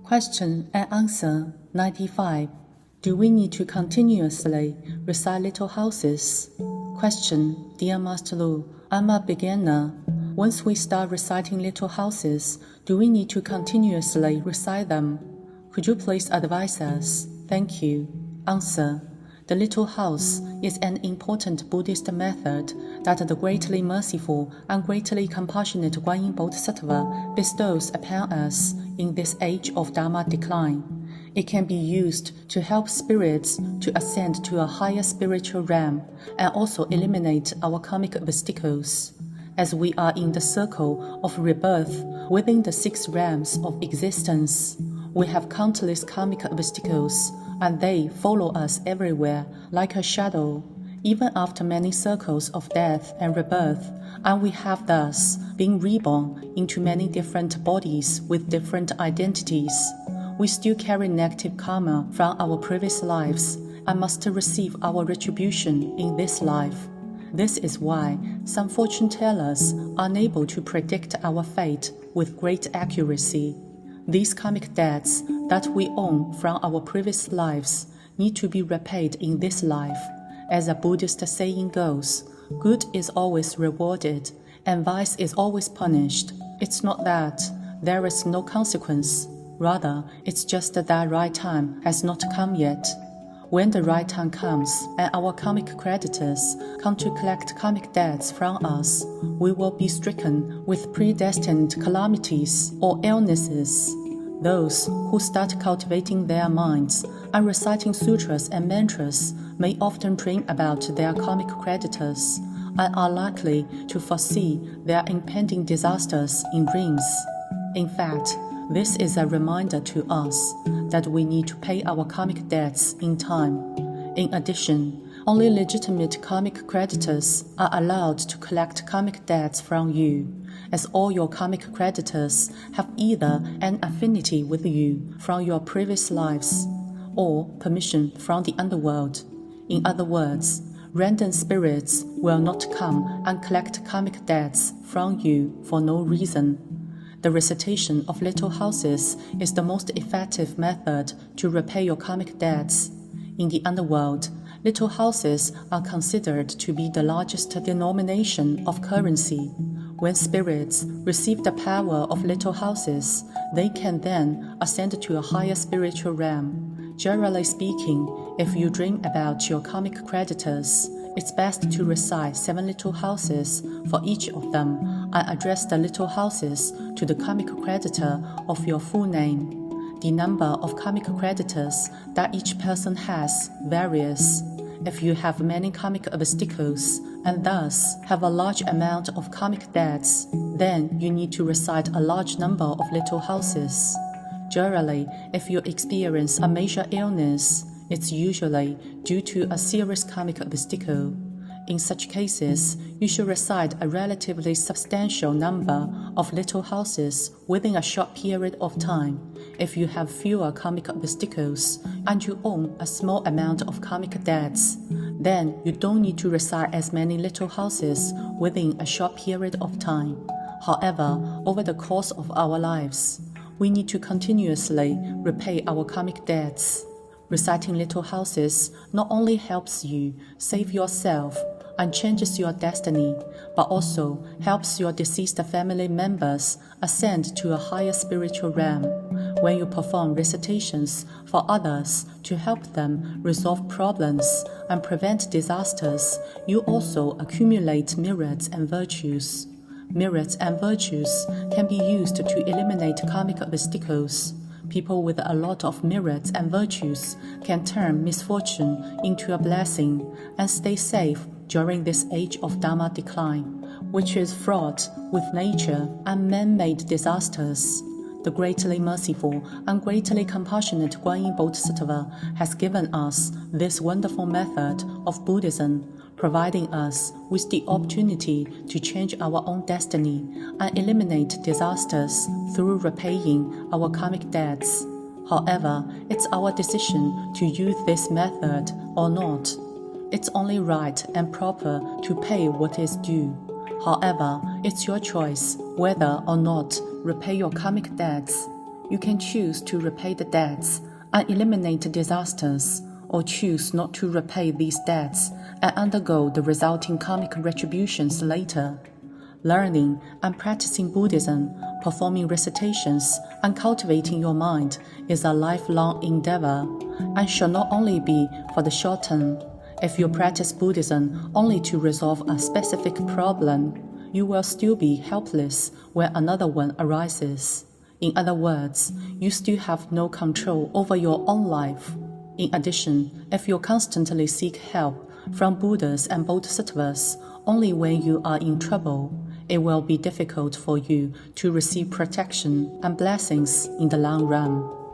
Question and answer 95. Do we need to continuously recite little houses? Question, Dear Masterlu, I'm a beginner. Once we start reciting little houses, do we need to continuously recite them? Could you please advise us? Thank you. Answer. The little house is an important Buddhist method that the greatly merciful and greatly compassionate Guanyinpusa bestows upon us in this age of Dharma decline. It can be used to help spirits to ascend to a higher spiritual realm and also eliminate our karmic obstacles. As we are in the circle of rebirth within the 6 realms of existence, we have countless karmic obstacles, and they follow us everywhere like a shadow, even after many circles of death and rebirth, and we have thus been reborn into many different bodies with different identities. We still carry negative karma from our previous lives and must receive our retribution in this life. This is why some fortune tellers are unable to predict our fate with great accuracy. These karmic debts that we own from our previous lives need to be repaid in this life. As a Buddhist saying goes, good is always rewarded and vice is always punished. It's not that there is no consequence. Rather, it's just that the right time has not come yet. When the right time comes and our karmic creditors come to collect karmic debts from us, we will be stricken with predestined calamities or illnesses. Those who start cultivating their minds and reciting sutras and mantras may often dream about their karmic creditors and are likely to foresee their impending disasters in dreams. In fact, this is a reminder to us that we need to pay our karmic debts in time. In addition, only legitimate karmic creditors are allowed to collect karmic debts from you, as all your karmic creditors have either an affinity with you from your previous lives or permission from the underworld. In other words, random spirits will not come and collect karmic debts from you for no reason. The recitation of little houses is the most effective method to repay your karmic debts. In the underworld, little houses are considered to be the largest denomination of currency. When spirits receive the power of little houses, they can then ascend to a higher spiritual realm. Generally speaking, if you dream about your karmic creditors, it's best to recite 7 little houses for each of them and address the little houses to the karmic creditor of your full name. The number of karmic creditors that each person has varies. If you have many karmic obstacles and thus have a large amount of karmic debts, then you need to recite a large number of little houses. Generally, if you experience a major illness, it's usually due to a serious karmic obstacle. In such cases, you should recite a relatively substantial number of little houses within a short period of time. If you have fewer karmic obstacles and you own a small amount of karmic debts, then you don't need to recite as many little houses within a short period of time. However, over the course of our lives, we need to continuously repay our karmic debts. Reciting little houses not only helps you save yourself and changes your destiny, but also helps your deceased family members ascend to a higher spiritual realm. When you perform recitations for others to help them resolve problems and prevent disasters, you also accumulate merits and virtues. Merits and virtues can be used to eliminate karmic obstacles. People with a lot of merits and virtues can turn misfortune into a blessing and stay safe during this age of Dharma decline, which is fraught with nature and man-made disasters. The greatly merciful and greatly compassionate Guanyinpusa has given us this wonderful method of Buddhism, providing us with the opportunity to change our own destiny and eliminate disasters through repaying our karmic debts. However, it's our decision to use this method or not. It's only right and proper to pay what is due. However, it's your choice whether or not repay your karmic debts. You can choose to repay the debts and eliminate disasters, or choose not to repay these debts and undergo the resulting karmic retributions later. Learning and practicing Buddhism, performing recitations, and cultivating your mind is a lifelong endeavor, and should not only be for the short term. If you practice Buddhism only to resolve a specific problem, you will still be helpless when another one arises. In other words, you still have no control over your own life. In addition, if you constantly seek help from Buddhas and Bodhisattvas only when you are in trouble, it will be difficult for you to receive protection and blessings in the long run.